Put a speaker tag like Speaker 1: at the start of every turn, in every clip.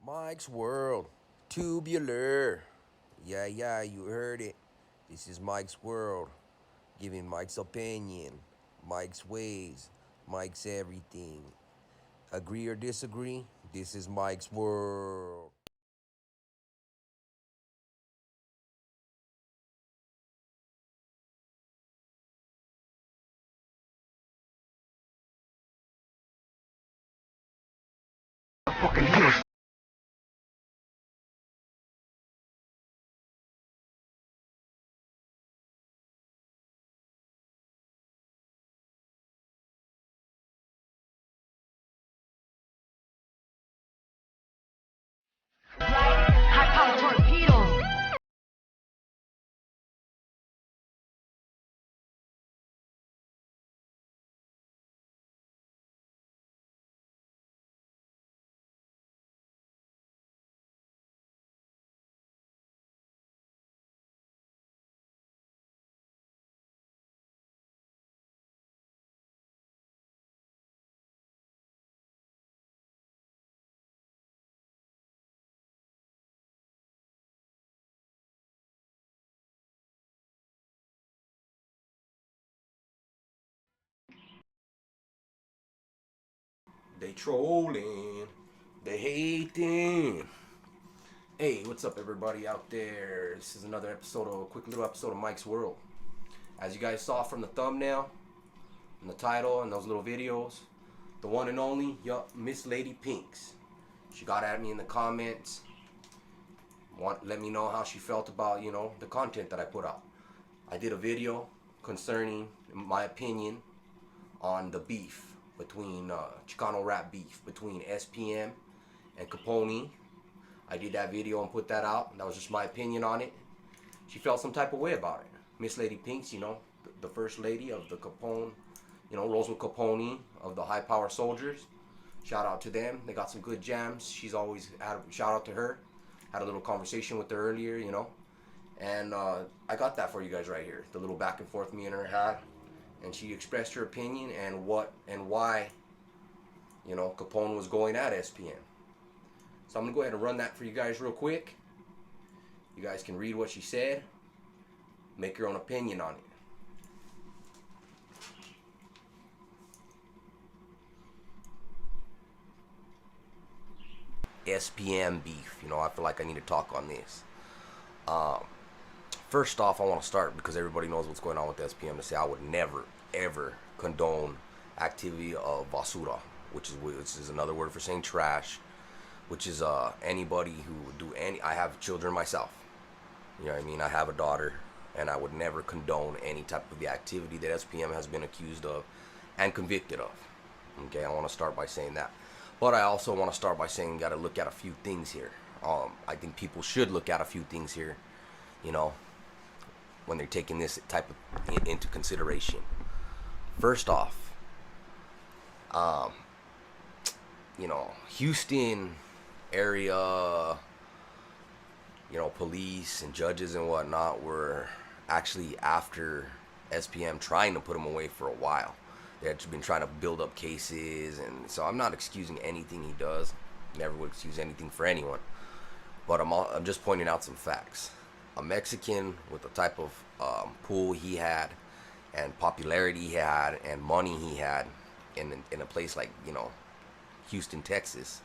Speaker 1: Mike's World. Tubular. Yeah, you heard it. This is Mike's World. Giving Mike's opinion, Mike's ways, Mike's everything. Agree or disagree? This is Mike's World.
Speaker 2: Fucking heroes. High power torpedoes.
Speaker 1: They trolling. They hating. Hey, what's up, everybody out there? This is another episode of a quick little episode of Mike's World. As you guys saw from the thumbnail and the title and those little videos, the one and only Miss Lady Pinks. She got at me in the comments. Let me know how she felt about the content that I put out. I did a video concerning my opinion on the beef between Chicano Rap Beef between SPM and Capone E. I did that video and put that out. That was just my opinion on it. She felt some type of way about it. Miss Lady Pinks, the first lady of the Capone, rolls with Capone of the High Power Soldiers. Shout out to them. They got some good jams. She's always had a shout out to her. Had a little conversation with her earlier, and I got that for you guys right here. The little back and forth me and her had, and she expressed her opinion and what and why, Capone was going at SPM. So I'm gonna go ahead and run that for you guys real quick. You guys can read what she said, make your own opinion on it. SPM beef. I feel like I need to talk on this. First off, I want to start because everybody knows what's going on with SPM to say I would never, ever condone activity of basura, which is another word for saying trash, which is anybody who would do any. I have children myself. You know what I mean? I have a daughter, and I would never condone any type of the activity that SPM has been accused of and convicted of. Okay, I want to start by saying that. But I also want to start by saying you got to look at a few things here. I think people should look at a few things here, when they're taking this type of into consideration. First off, Houston area, police and judges and whatnot were actually after SPM, trying to put him away for a while. They had been trying to build up cases, and so I'm not excusing anything he does. Never would excuse anything for anyone. But I'm just pointing out some facts. A Mexican with the type of pool he had, and popularity he had, and money he had, in a place like Houston, Texas,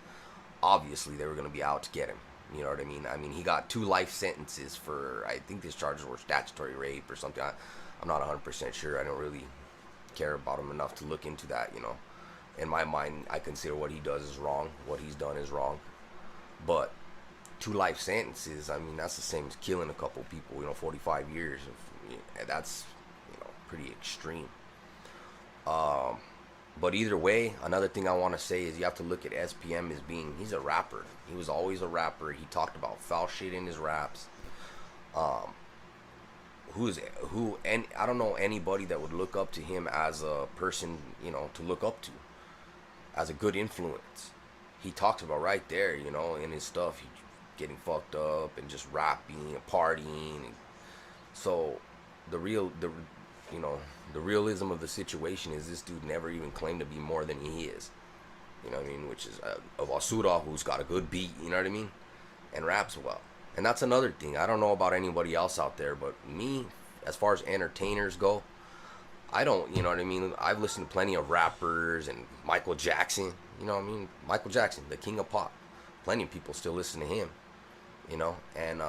Speaker 1: obviously they were going to be out to get him. You know what I mean? I mean, he got 2 life sentences for, I think these charges were statutory rape or something. I'm not 100% sure. I don't really care about him enough to look into that. In my mind, I consider what he does is wrong. What he's done is wrong. But 2 life sentences, I mean, that's the same as killing a couple people. 45 years. That's pretty extreme. But either way, another thing I want to say is you have to look at SPM as he's a rapper. He was always a rapper. He talked about foul shit in his raps. And I don't know anybody that would look up to him as a person, to look up to, as a good influence. He talks about right there, in his stuff, he getting fucked up and just rapping and partying. So the realism of the situation is this dude never even claimed to be more than he is. You know what I mean? Which is of Asura, who's got a good beat. You know what I mean? And raps well. And that's another thing. I don't know about anybody else out there, but me, as far as entertainers go, I don't, you know what I mean? I've listened to plenty of rappers and Michael Jackson, you know what I mean? Michael Jackson, the king of pop. Plenty of people still listen to him, you know? And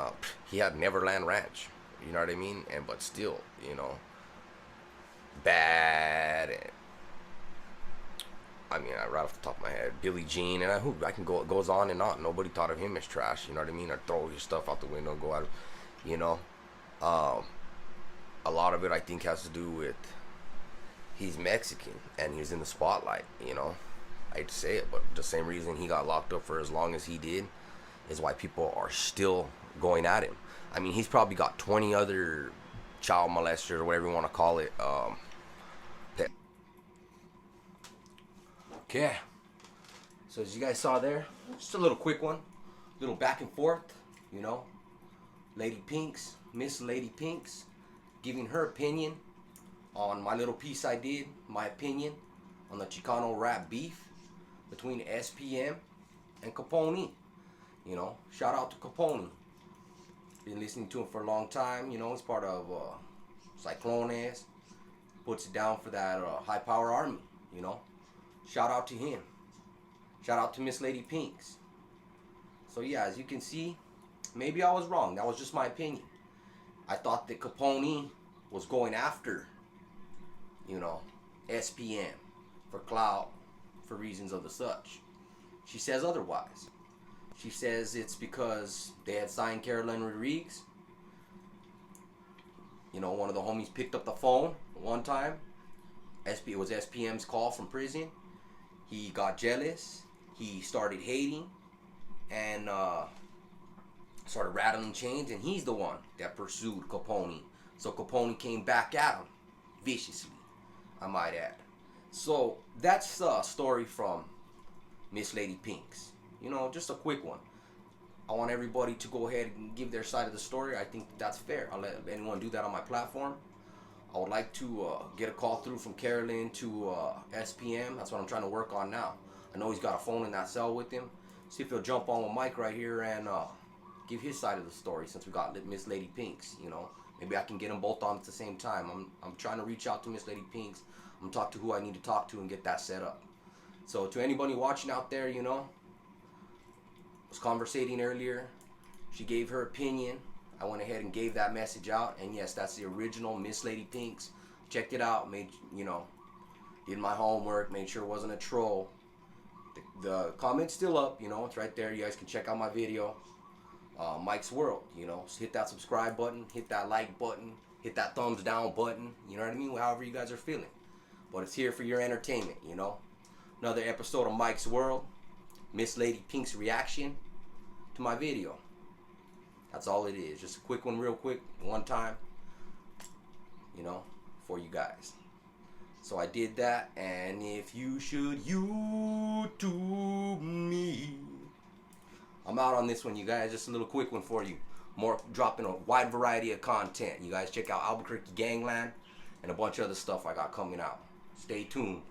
Speaker 1: he had Neverland Ranch, you know what I mean? And but still, you know, bad. And, I mean, right off the top of my head, Billie Jean, and I can go, it goes on and on. Nobody thought of him as trash, you know what I mean? Or throw your stuff out the window, go out, you know? A lot of it, I think, has to do with he's Mexican and he's in the spotlight, you know. I hate to say it, but the same reason he got locked up for as long as he did is why people are still going at him. I mean, he's probably got 20 other child molesters or whatever you want to call it. Okay. So as you guys saw there, just a little quick one, little back and forth, you know. Lady Pinks, Miss Lady Pinks, giving her opinion on my little piece I did, my opinion on the Chicano Rap Beef between SPM and Capone E. You know, shout out to Capone. Been listening to him for a long time. You know, he's part of Cyclones. Puts it down for that high power army. You know, shout out to him. Shout out to Miss Lady Pinks. So yeah, as you can see, maybe I was wrong. That was just my opinion. I thought that Capone E was going after, you know, SPM for clout, for reasons of the such. She says otherwise. She says it's because they had signed Carolyn Rodriguez. You know, one of the homies picked up the phone one time. It was SPM's call from prison. He got jealous. He started hating and started rattling chains, and he's the one that pursued Capone. So Capone came back at him viciously, I might add. So that's a story from Miss Lady Pinks. You know, just a quick one. I want everybody to go ahead and give their side of the story. I think that's fair. I'll let anyone do that on my platform. I would like to get a call through from Carolyn to SPM. That's what I'm trying to work on now. I know he's got a phone in that cell with him. See if he'll jump on with Mike right here and give his side of the story, since we got Miss Lady Pinks, you know. Maybe I can get them both on at the same time. I'm trying to reach out to Miss Lady Pinks. I'm talk to who I need to talk to and get that set up. So to anybody watching out there, you know, was conversating earlier. She gave her opinion. I went ahead and gave that message out, and yes, that's the original Miss Lady Pinks. Checked it out, made, you know, did my homework, made sure it wasn't a troll. The comment's still up, you know, it's right there. You guys can check out my video. Mike's World, you know, just hit that subscribe button, hit that like button, hit that thumbs down button, you know what I mean, however you guys are feeling. But it's here for your entertainment, you know. Another episode of Mike's World, Miss Lady Pink's reaction to my video. That's all it is, just a quick one, real quick, one time, you know, for you guys. So I did that, and if you should YouTube me, I'm out on this one, you guys. Just a little quick one for you. More dropping a wide variety of content. You guys check out Albuquerque Gangland and a bunch of other stuff I got coming out. Stay tuned.